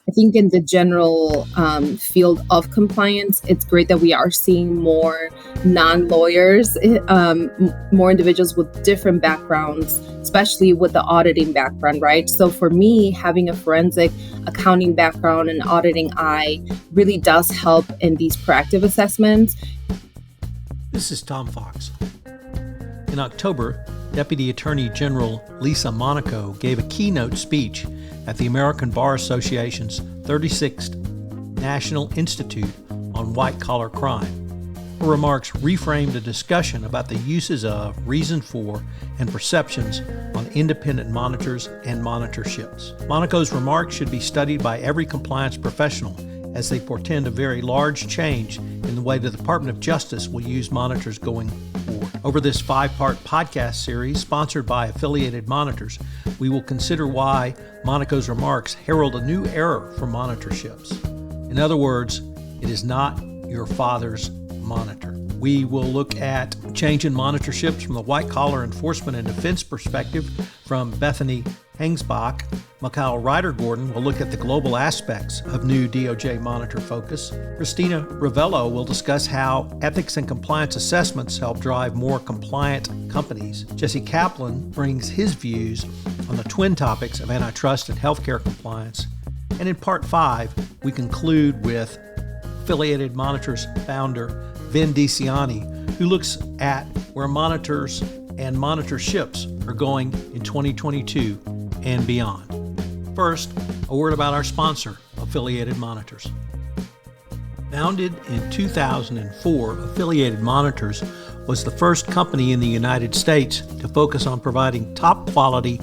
I think in the general field of compliance, it's great that we are seeing more non-lawyers, more individuals with different backgrounds, especially with the auditing background, right? So for me, having a forensic accounting background and auditing eye really does help in these proactive assessments. This is Tom Fox. In October, Deputy Attorney General Lisa Monaco gave a keynote speech at the American Bar Association's 36th National Institute on White-Collar Crime. Her remarks reframed a discussion about the uses of, reason for, and perceptions on independent monitors and monitorships. Monaco's remarks should be studied by every compliance professional as they portend a very large change in the way the Department of Justice will use monitors going forward. Over this 5-part podcast series, sponsored by Affiliated Monitors, we will consider why Monaco's remarks herald a new era for monitorships. In other words, it is not your father's monitor. We will look at change in monitorships from the white-collar enforcement and defense perspective from Bethany Hengsbach. Mikhail Ryder-Gordon will look at the global aspects of new DOJ monitor focus. Cristina Revelo will discuss how ethics and compliance assessments help drive more compliant companies. Jesse Kaplan brings his views on the twin topics of antitrust and healthcare compliance. And in part 5, we conclude with Affiliated Monitors founder Vin DiCiani, who looks at where monitors and monitorships are going in 2022 and beyond. First, a word about our sponsor, Affiliated Monitors. Founded in 2004, Affiliated Monitors was the first company in the United States to focus on providing top-quality,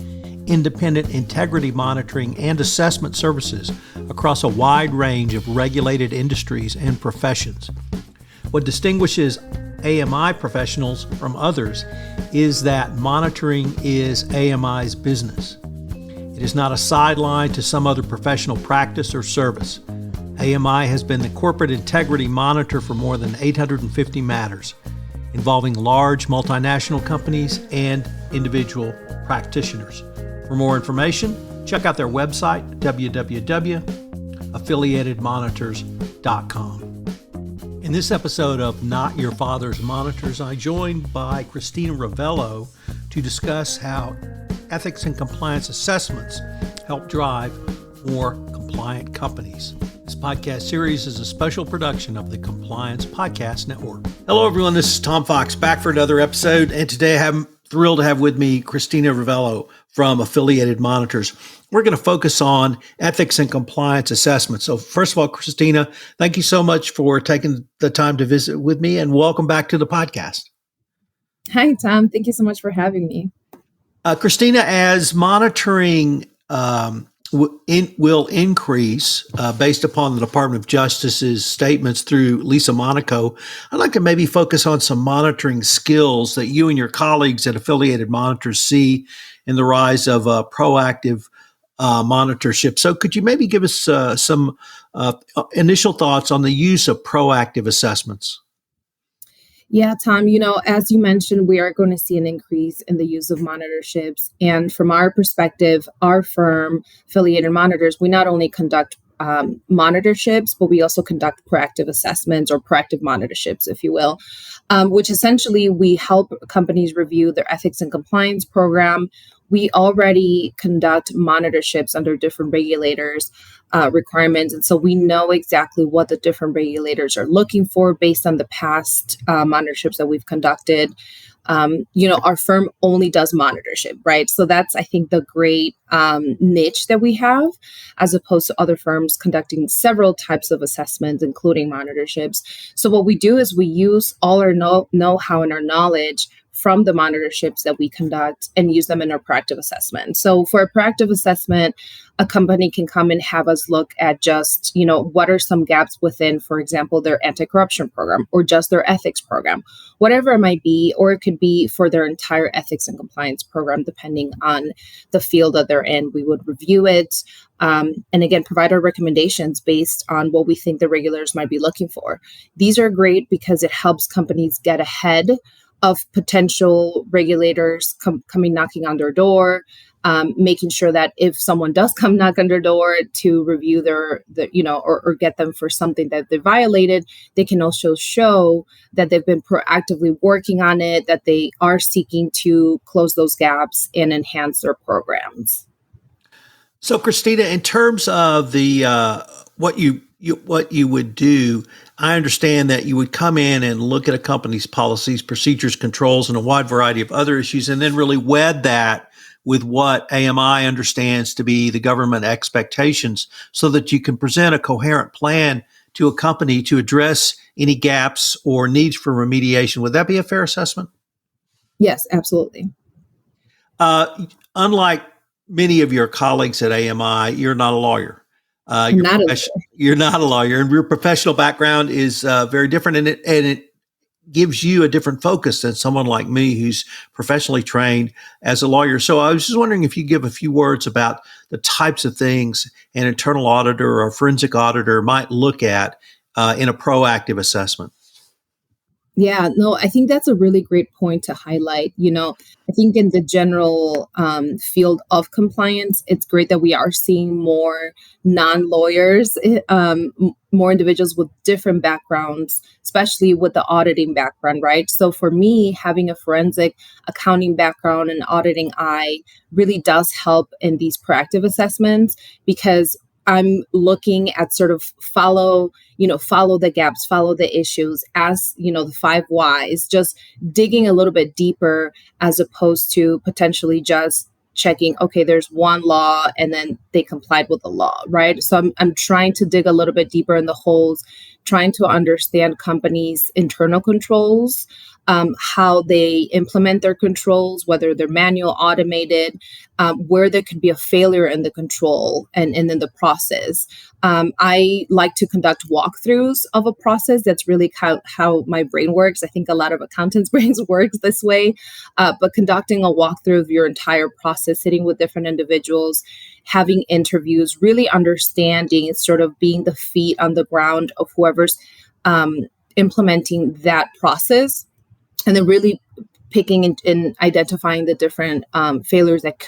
independent integrity monitoring and assessment services across a wide range of regulated industries and professions. What distinguishes AMI professionals from others is that monitoring is AMI's business. It is not a sideline to some other professional practice or service. AMI has been the corporate integrity monitor for more than 850 matters, involving large multinational companies and individual practitioners. For more information, check out their website, www.affiliatedmonitors.com. In this episode of Not Your Father's Monitors, I'm joined by Cristina Revelo to discuss how ethics and compliance assessments help drive more compliant companies. This podcast series is a special production of the Compliance Podcast Network. Hello, everyone. This is Tom Fox, back for another episode. And today I'm thrilled to have with me Cristina Revelo from Affiliated Monitors. We're going to focus on ethics and compliance assessments. So first of all, Cristina, thank you so much for taking the time to visit with me, and welcome back to the podcast. Hi, Tom. Thank you so much for having me. Cristina, as monitoring will increase based upon the Department of Justice's statements through Lisa Monaco, I'd like to maybe focus on some monitoring skills that you and your colleagues at Affiliated Monitors see in the rise of proactive monitorship. So could you maybe give us some initial thoughts on the use of proactive assessments? Yeah, Tom, as you mentioned, we are going to see an increase in the use of monitorships. And from our perspective, our firm, Affiliated Monitors, we not only conduct monitorships, but we also conduct proactive assessments or proactive monitorships, if you will, which essentially we help companies review their ethics and compliance program. We already conduct monitorships under different regulators' requirements. And so we know exactly what the different regulators are looking for based on the past monitorships that we've conducted. Our firm only does monitorship, right? So that's, I think, the great niche that we have, as opposed to other firms conducting several types of assessments, including monitorships. So what we do is we use all our know-how and our knowledge from the monitorships that we conduct and use them in our proactive assessment. So for a proactive assessment, a company can come and have us look at just, what are some gaps within, for example, their anti-corruption program or just their ethics program, whatever it might be, or it could be for their entire ethics and compliance program, depending on the field that they're in. We would review it and again, provide our recommendations based on what we think the regulators might be looking for. These are great because it helps companies get ahead of potential regulators coming knocking on their door, making sure that if someone does come knock on their door to review or get them for something that they violated, they can also show that they've been proactively working on it, that they are seeking to close those gaps and enhance their programs. So, Christina, in terms of the what you would do, I understand that you would come in and look at a company's policies, procedures, controls, and a wide variety of other issues, and then really wed that with what AMI understands to be the government expectations, so that you can present a coherent plan to a company to address any gaps or needs for remediation. Would that be a fair assessment? Yes, absolutely. Unlike many of your colleagues at AMI, you're not a lawyer. I'm not a You're not a lawyer, and your professional background is very different, and it gives you a different focus than someone like me who's professionally trained as a lawyer. So I was just wondering if you give a few words about the types of things an internal auditor or a forensic auditor might look at in a proactive assessment. Yeah, no, I think that's a really great point to highlight. I think in the general field of compliance, it's great that we are seeing more non-lawyers, more individuals with different backgrounds, especially with the auditing background, right? So for me, having a forensic accounting background and auditing eye really does help in these proactive assessments, because I'm looking at sort of follow the gaps, follow the issues, as, the 5 whys, just digging a little bit deeper, as opposed to potentially just checking, okay, there's one law and then they complied with the law, right? So I'm trying to dig a little bit deeper in the holes, trying to understand companies' internal controls, how they implement their controls, whether they're manual, automated, where there could be a failure in the control and in the process. I like to conduct walkthroughs of a process. That's really how my brain works. I think a lot of accountants' brains works this way. But conducting a walkthrough of your entire process, sitting with different individuals, having interviews, really understanding, sort of being the feet on the ground of whoever's implementing that process, and then really picking and identifying the different failures that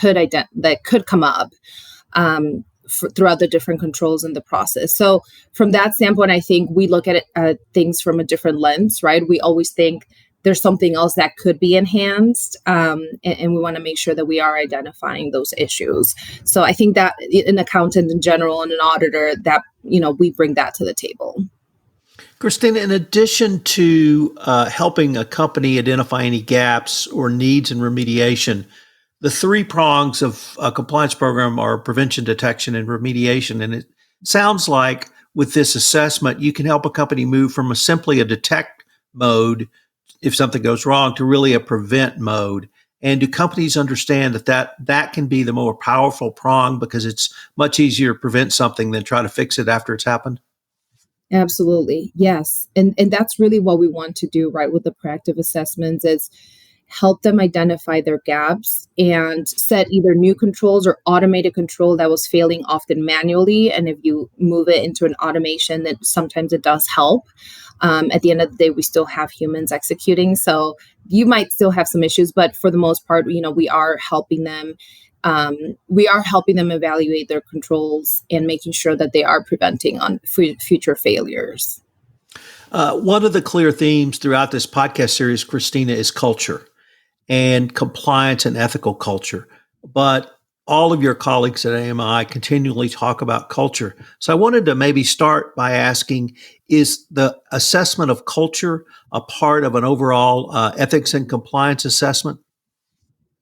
could come up throughout the different controls in the process. So from that standpoint, I think we look at things from a different lens, right? We always think there's something else that could be enhanced, and we want to make sure that we are identifying those issues. So I think that an accountant in general and an auditor, that we bring that to the table. Christina, in addition to helping a company identify any gaps or needs in remediation, the 3 prongs of a compliance program are prevention, detection, and remediation. And it sounds like with this assessment, you can help a company move from simply a detect mode if something goes wrong to really a prevent mode. And do companies understand that can be the more powerful prong, because it's much easier to prevent something than try to fix it after it's happened? Absolutely. Yes. And that's really what we want to do, right, with the proactive assessments, is help them identify their gaps and set either new controls or automated control that was failing often manually. And if you move it into an automation, that sometimes it does help. At the end of the day, we still have humans executing. So you might still have some issues, but for the most part, we are helping them. We are helping them evaluate their controls and making sure that they are preventing on future failures. One of the clear themes throughout this podcast series, Christina, is culture and compliance and ethical culture. But all of your colleagues at AMI continually talk about culture. So I wanted to maybe start by asking, is the assessment of culture a part of an overall ethics and compliance assessment?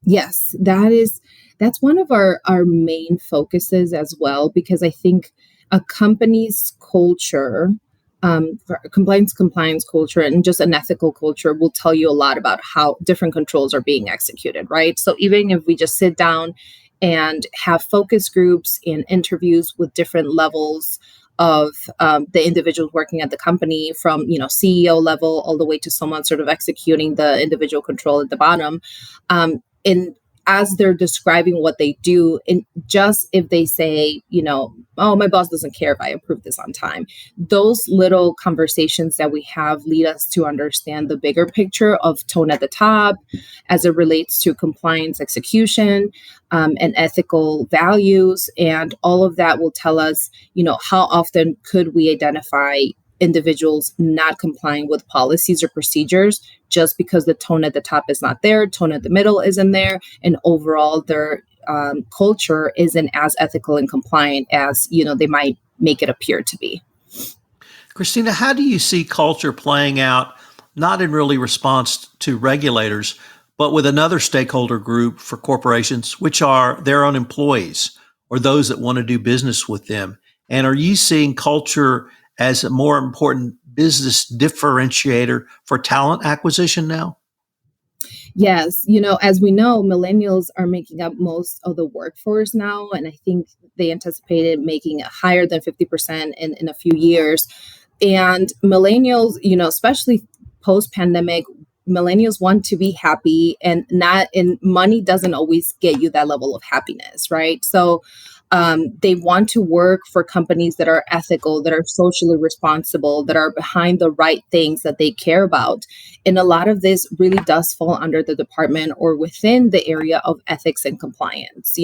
Yes, that's one of our main focuses as well, because I think a company's culture, compliance culture, and just an ethical culture will tell you a lot about how different controls are being executed, right? So even if we just sit down and have focus groups and interviews with different levels of the individuals working at the company, from CEO level all the way to someone sort of executing the individual control at the bottom, in as they're describing what they do, and just if they say, oh, my boss doesn't care if I approve this on time, those little conversations that we have lead us to understand the bigger picture of tone at the top as it relates to compliance execution, and ethical values. And all of that will tell us, how often could we identify individuals not complying with policies or procedures just because the tone at the top is not there, tone at the middle isn't there, and overall their culture isn't as ethical and compliant as they might make it appear to be. Cristina, how do you see culture playing out, not in really response to regulators, but with another stakeholder group for corporations, which are their own employees or those that want to do business with them? And are you seeing culture as a more important business differentiator for talent acquisition now? Yes, as we know, millennials are making up most of the workforce now, and I think they anticipated making it higher than 50% in a few years. And millennials, especially post-pandemic, millennials want to be happy, and money doesn't always get you that level of happiness, right? So they want to work for companies that are ethical, that are socially responsible, that are behind the right things that they care about. And a lot of this really does fall under the department or within the area of ethics and compliance,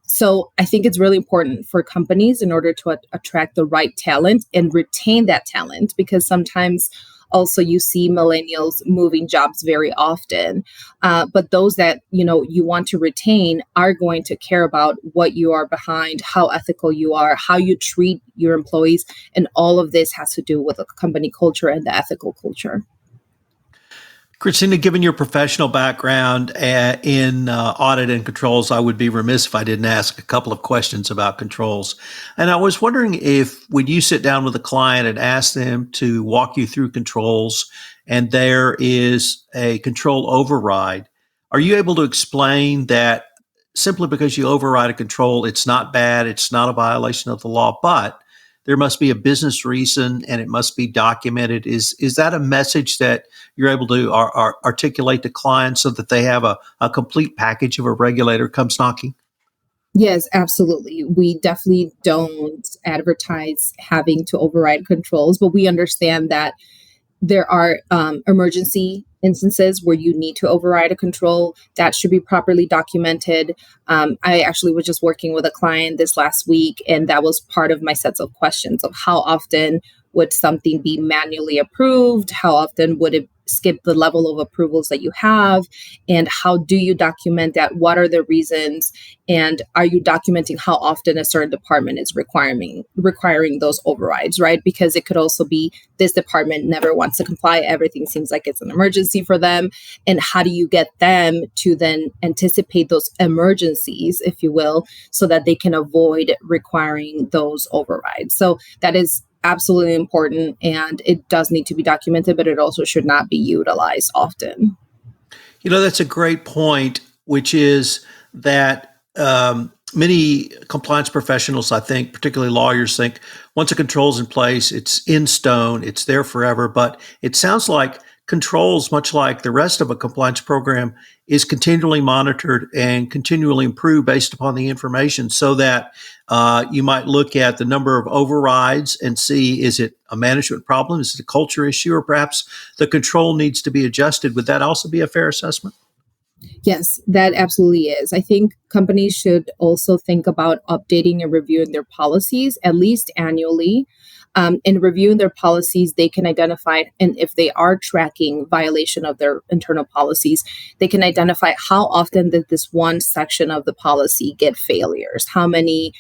So I think it's really important for companies in order to attract the right talent and retain that talent, because sometimes also you see millennials moving jobs very often. But those that, you want to retain are going to care about what you are behind, how ethical you are, how you treat your employees. And all of this has to do with a company culture and the ethical culture. Cristina, given your professional background in audit and controls, I would be remiss if I didn't ask a couple of questions about controls. And I was wondering if when you sit down with a client and ask them to walk you through controls and there is a control override, are you able to explain that simply because you override a control, it's not bad, it's not a violation of the law, but there must be a business reason and it must be documented? Is that a message that you're able to articulate to clients so that they have a complete package if a regulator comes knocking? Yes, absolutely. We definitely don't advertise having to override controls, but we understand that there are emergency instances where you need to override a control that should be properly documented. I actually was just working with a client this last week, and that was part of my sets of questions of how often would something be manually approved? How often would it skip the level of approvals that you have? And how do you document that? What are the reasons? And are you documenting how often a certain department is requiring those overrides, right? Because it could also be this department never wants to comply. Everything seems like it's an emergency for them. And how do you get them to then anticipate those emergencies, if you will, so that they can avoid requiring those overrides? So that is absolutely important, and it does need to be documented, but it also should not be utilized often. That's a great point, which is that many compliance professionals, I think, particularly lawyers, think once a control's in place, it's in stone, it's there forever. But it sounds like controls, much like the rest of a compliance program, is continually monitored and continually improved based upon the information, so that you might look at the number of overrides and see, is it a management problem? Is it a culture issue? Or perhaps the control needs to be adjusted. Would that also be a fair assessment? Yes, that absolutely is. I think companies should also think about updating and reviewing their policies at least annually. In reviewing their policies, they can identify, and if they are tracking violation of their internal policies, they can identify how often did this one section of the policy get failures, how many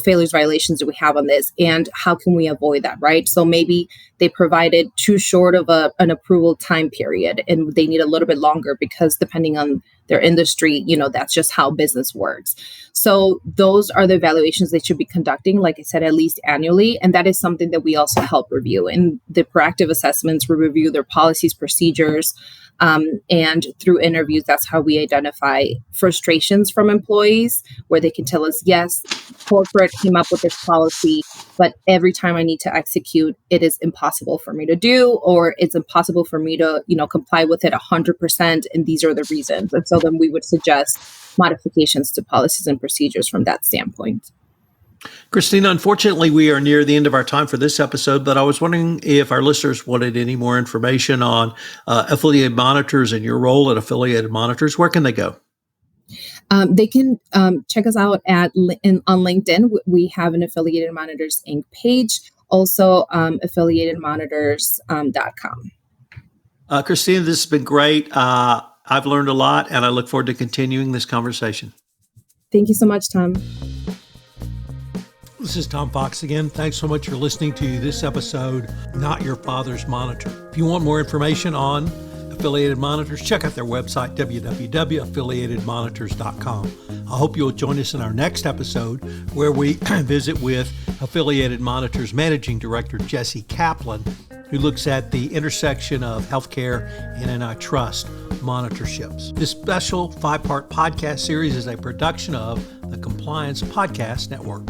failures, violations do we have on this, and how can we avoid that, right? So maybe they provided too short of an approval time period and they need a little bit longer because depending on their industry, that's just how business works. So those are the evaluations they should be conducting, like I said, at least annually. And that is something that we also help review. In the proactive assessments, we review their policies, procedures, and through interviews, that's how we identify frustrations from employees, where they can tell us, yes, corporate came up with this policy, but every time I need to execute, it is impossible for me to do, or it's impossible for me to, comply with it 100%. And these are the reasons. And so then we would suggest modifications to policies and procedures from that standpoint. Cristina, unfortunately, we are near the end of our time for this episode, but I was wondering if our listeners wanted any more information on affiliated monitors and your role at affiliated monitors. Where can they go? They can check us out on LinkedIn. We have an Affiliated Monitors Inc. page, also affiliatedmonitors.com. Cristina, this has been great. I've learned a lot, and I look forward to continuing this conversation. Thank you so much, Tom. This is Tom Fox again. Thanks so much for listening to this episode, Not Your Father's Monitor. If you want more information on affiliated monitors, check out their website, www.affiliatedmonitors.com. I hope you'll join us in our next episode where we visit with Affiliated Monitors Managing Director Jesse Kaplan, who looks at the intersection of healthcare and antitrust monitorships. This special 5-part podcast series is a production of the Compliance Podcast Network.